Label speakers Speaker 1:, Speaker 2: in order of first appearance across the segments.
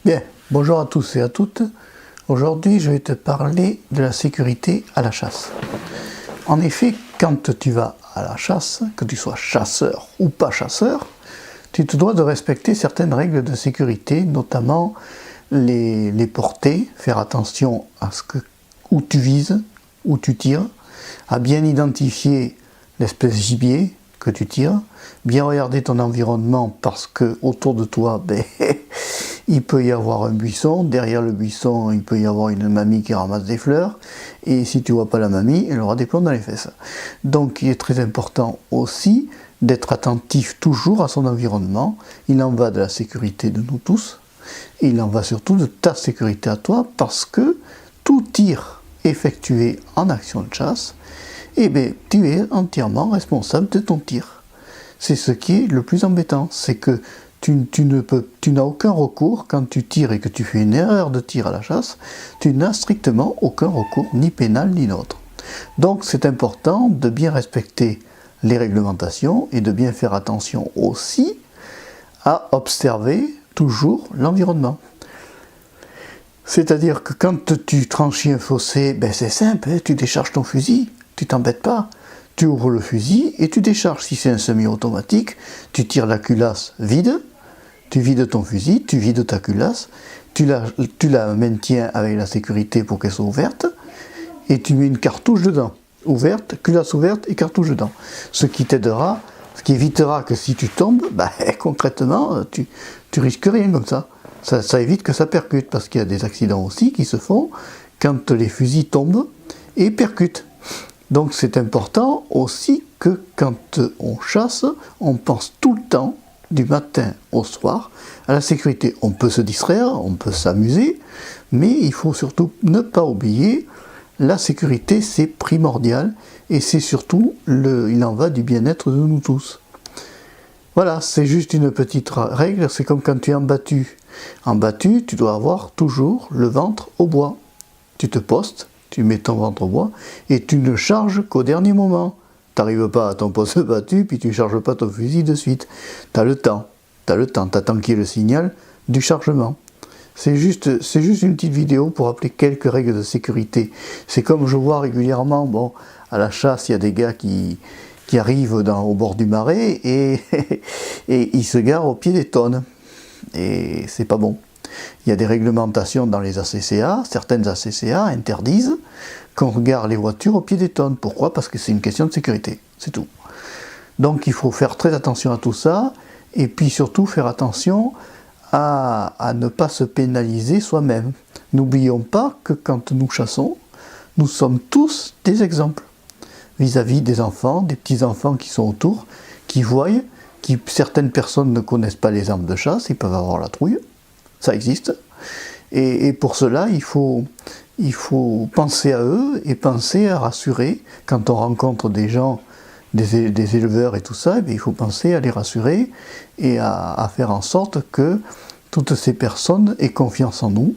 Speaker 1: Bien, bonjour à tous et à toutes. Aujourd'hui, je vais te parler de la sécurité à la chasse. En effet, quand tu vas à la chasse, que tu sois chasseur ou pas chasseur, tu te dois de respecter certaines règles de sécurité, notamment les portées, faire attention à où tu vises, où tu tires, à bien identifier l'espèce gibier que tu tires, bien regarder ton environnement parce que autour de toi, il peut y avoir un buisson, derrière le buisson, il peut y avoir une mamie qui ramasse des fleurs, et si tu ne vois pas la mamie, elle aura des plombs dans les fesses. Donc il est très important aussi d'être attentif toujours à son environnement. Il en va de la sécurité de nous tous, et il en va surtout de ta sécurité à toi, parce que tout tir effectué en action de chasse, tu es entièrement responsable de ton tir. C'est ce qui est le plus embêtant, c'est que tu n'as aucun recours quand tu tires et que tu fais une erreur de tir à la chasse, tu n'as strictement aucun recours, ni pénal ni nôtre. Donc c'est important de bien respecter les réglementations et de bien faire attention aussi à observer toujours l'environnement. C'est-à-dire que quand tu franchis un fossé, c'est simple, tu décharges ton fusil, tu t'embêtes pas. Tu ouvres le fusil et tu décharges. Si c'est un semi-automatique, tu tires la culasse vide, tu vides ton fusil, tu vides ta culasse, tu la maintiens avec la sécurité pour qu'elle soit ouverte, et tu mets une cartouche dedans, ouverte, culasse ouverte et cartouche dedans. Ce qui t'aidera, ce qui évitera que si tu tombes, concrètement, tu risques rien comme ça. Ça évite que ça percute, parce qu'il y a des accidents aussi qui se font quand les fusils tombent et percutent. Donc c'est important aussi que quand on chasse, on pense tout le temps, du matin au soir, à la sécurité. On peut se distraire, on peut s'amuser, mais il faut surtout ne pas oublier, la sécurité c'est primordial, et c'est surtout, il en va du bien-être de nous tous. Voilà, c'est juste une petite règle, c'est comme quand tu es en battu. En battu, tu dois avoir toujours le ventre au bois. Tu te postes, tu mets ton ventre au bois, et tu ne charges qu'au dernier moment. Tu n'arrives pas à ton poste battu, puis tu ne charges pas ton fusil de suite. Tu as le temps, tu attends qu'il y ait le signal du chargement. C'est juste une petite vidéo pour rappeler quelques règles de sécurité. C'est comme je vois régulièrement, à la chasse, il y a des gars qui arrivent au bord du marais, et ils se garent au pied des tonnes. Et c'est pas bon. Il y a des réglementations dans les ACCA, certaines ACCA interdisent qu'on gare les voitures au pied des tonnes. Pourquoi? Parce que c'est une question de sécurité, c'est tout. Donc il faut faire très attention à tout ça, et puis surtout faire attention à ne pas se pénaliser soi-même. N'oublions pas que quand nous chassons, nous sommes tous des exemples vis-à-vis des enfants, des petits-enfants qui sont autour, qui voient, certaines personnes ne connaissent pas les armes de chasse, ils peuvent avoir la trouille, ça existe, et pour cela il faut penser à eux et penser à rassurer. Quand on rencontre des gens, des éleveurs et tout ça, il faut penser à les rassurer et à faire en sorte que toutes ces personnes aient confiance en nous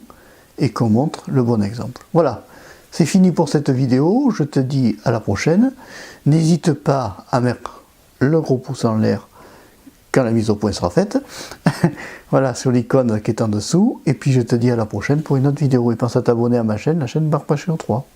Speaker 1: et qu'on montre le bon exemple. Voilà, c'est fini pour cette vidéo, je te dis à la prochaine. N'hésite pas à mettre le gros pouce en l'air quand la mise au point sera faite, voilà, sur l'icône qui est en dessous, et puis je te dis à la prochaine pour une autre vidéo, et pense à t'abonner à ma chaîne, la chaîne Marc Pachéo 3.